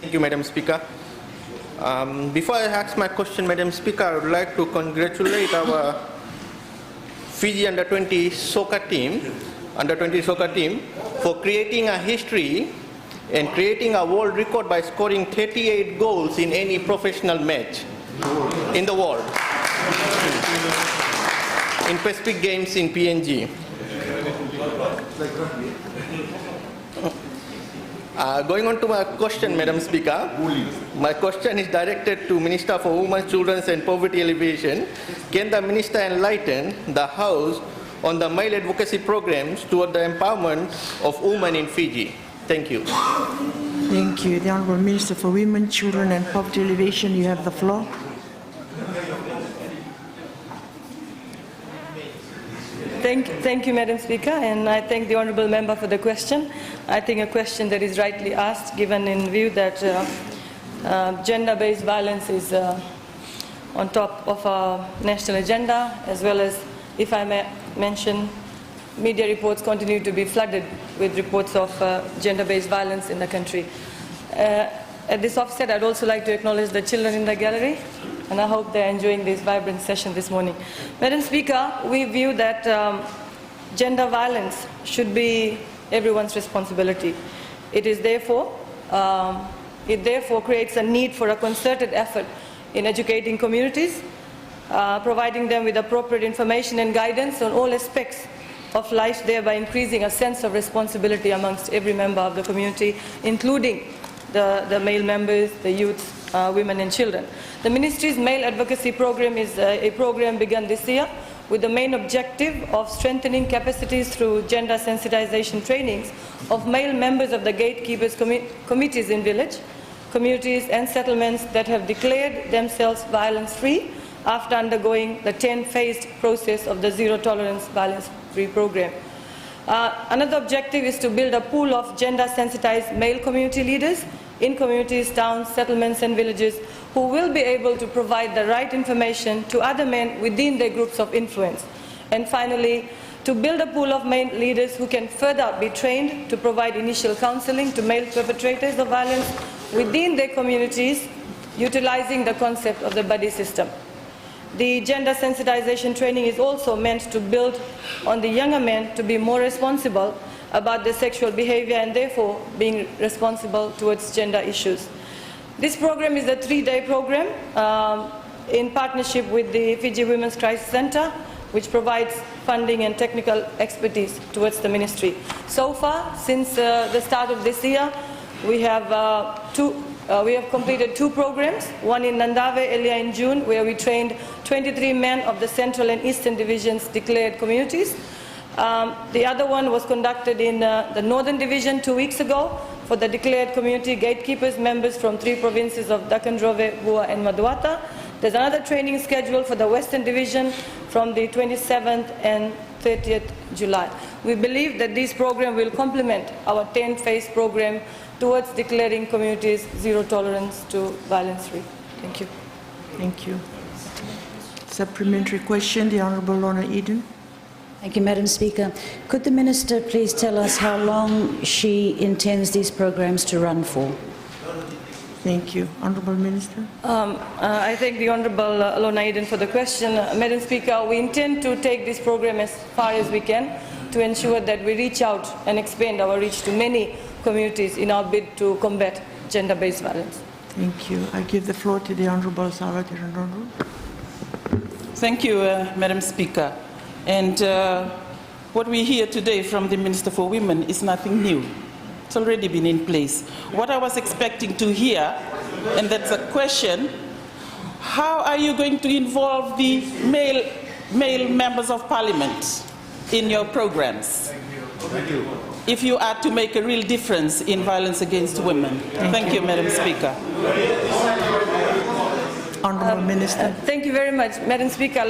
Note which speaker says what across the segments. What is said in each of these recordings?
Speaker 1: Thank you, Madam Speaker. Before I ask my question, Madam Speaker, I would like to congratulate our Fiji under-20 soccer team for creating a history and creating a world record by scoring 38 goals in any professional match in the world in Pacific Games in PNG. Going on to my question, Madam Speaker, my question is directed to Minister for Women, Children and Poverty Alleviation. Can the Minister enlighten the House on the male advocacy programs toward the empowerment of women in Fiji? Thank you.
Speaker 2: Thank you. The Honourable Minister for Women, Children and Poverty Alleviation, you have the floor.
Speaker 3: Thank you, Madam Speaker, and I thank the Honourable Member for the question. I think a question that is rightly asked, given in view that gender-based violence is on top of our national agenda, as well as, if I may mention, media reports continue to be flooded with reports of gender-based violence in the country. At this offset, I'd also like to acknowledge the children in the gallery, and I hope they're enjoying this vibrant session this morning. Madam Speaker, we view that gender violence should be everyone's responsibility. It therefore creates a need for a concerted effort in educating communities, providing them with appropriate information and guidance on all aspects of life, thereby increasing a sense of responsibility amongst every member of the community, including the male members, the youth, women and children. The Ministry's Male Advocacy Program is a program begun this year with the main objective of strengthening capacities through gender sensitization trainings of male members of the gatekeepers committees in village, communities and settlements that have declared themselves violence-free after undergoing the 10-phased process of the Zero Tolerance Violence-Free Program. Another objective is to build a pool of gender-sensitized male community leaders in communities, towns, settlements and villages who will be able to provide the right information to other men within their groups of influence. And finally, to build a pool of male leaders who can further be trained to provide initial counseling to male perpetrators of violence within their communities, utilizing the concept of the buddy system. The gender sensitization training is also meant to build on the younger men to be more responsible about their sexual behavior and therefore being responsible towards gender issues. This program is a 3-day program in partnership with the Fiji Women's Crisis Center, which provides funding and technical expertise towards the ministry. So far, since the start of this year, we have completed 2 programs, one in Nandave earlier in June, where we trained 23 men of the Central and Eastern Division's declared communities. The other one was conducted in the Northern Division 2 weeks ago for the declared community gatekeepers members from 3 provinces of Dakan Drove, Bua and Maduata. There's another training scheduled for the Western Division from the 27th and 30th July. We believe that this program will complement our 10-phase program towards declaring communities zero tolerance to violence-free. Thank you.
Speaker 2: Thank you. Supplementary question, the Honourable Lorna Eden.
Speaker 4: Thank you, Madam Speaker. Could the Minister please tell us how long she intends these programs to run for?
Speaker 2: Thank you. Honourable Minister.
Speaker 3: I thank the Honourable Lorna Eden for the question. Madam Speaker, we intend to take this program as far as we can to ensure that we reach out and expand our reach to many communities in our bid to combat gender-based violence.
Speaker 2: Thank you. I give the floor to the Honourable Sarah Tirandondro.
Speaker 5: Thank you, Madam Speaker. And what we hear today from the Minister for Women is nothing new. It's already been in place. What I was expecting to hear, and that's a question, how are you going to involve the male members of Parliament in your programs?
Speaker 1: Thank you.
Speaker 5: If you are to make a real difference in violence against women. Thank you, Madam Speaker.
Speaker 2: Honourable Minister.
Speaker 3: Thank you very much, Madam Speaker.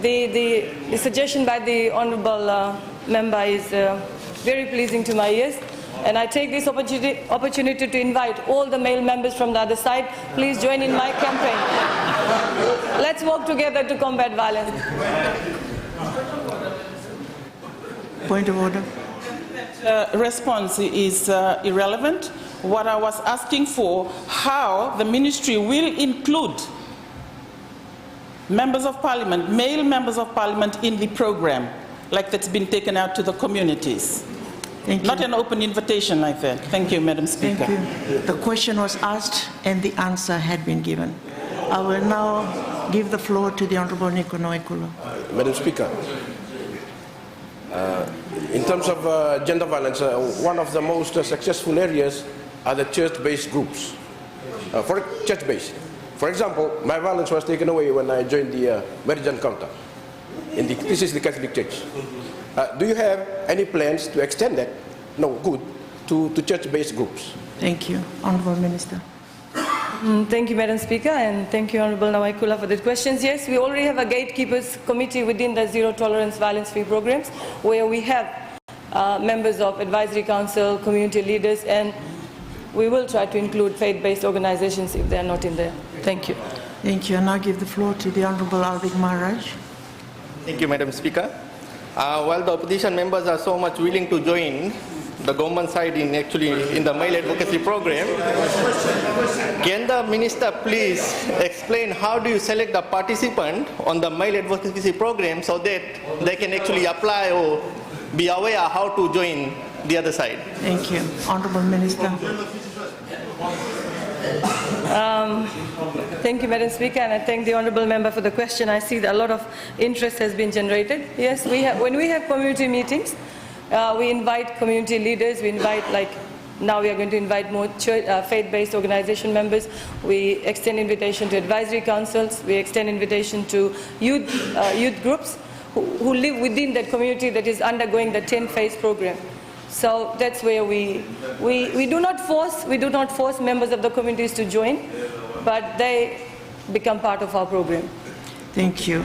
Speaker 3: The suggestion by the Honourable Member is very pleasing to my ears, and I take this opportunity to invite all the male members from the other side, please join in my campaign. Let's work together to combat violence.
Speaker 2: Point of order.
Speaker 5: Response is irrelevant. what I was asking for, how the ministry will include members of parliament, male members of parliament in the program, like that's been taken out to the communities.
Speaker 2: Thank you.
Speaker 5: Not an open invitation like that. Thank you, Madam Speaker.
Speaker 2: Thank you. The question was asked and the answer had been given. I will now give the floor to the Honourable Nico Noikula.
Speaker 6: Madam Speaker, in terms of gender violence, one of the most successful areas are the church-based groups. Church-based. For example, my violence was taken away when I joined the marriage encounter. This is the Catholic Church. Do you have any plans to extend that, to church-based groups?
Speaker 2: Thank you. Honourable Minister.
Speaker 3: Thank you, Madam Speaker, and thank you, Honourable Nawaikula, for the questions. Yes, we already have a gatekeepers committee within the Zero Tolerance Violence-Free programs, where we have members of advisory council, community leaders, and we will try to include faith-based organizations if they are not in there. Thank you.
Speaker 2: Thank you. I now give the floor to the Honourable Alvik Maharaj.
Speaker 1: Thank you, Madam Speaker. While the opposition members are so much willing to join the government side in the male advocacy program, can the minister please explain how do you select the participant on the male advocacy program so that they can actually apply or be aware how to join the other side?
Speaker 2: Thank you. Honourable Minister.
Speaker 3: Thank you, Madam Speaker, and I thank the Honourable Member for the question. I see that a lot of interest has been generated. Yes, when we have community meetings, we invite community leaders, we invite, now we are going to invite more faith-based organization members. We extend invitation to advisory councils, we extend invitation to youth groups who live within that community that is undergoing the 10-phase program. So that's where we do not force members of the communities to join, but they become part of our program.
Speaker 2: Thank you.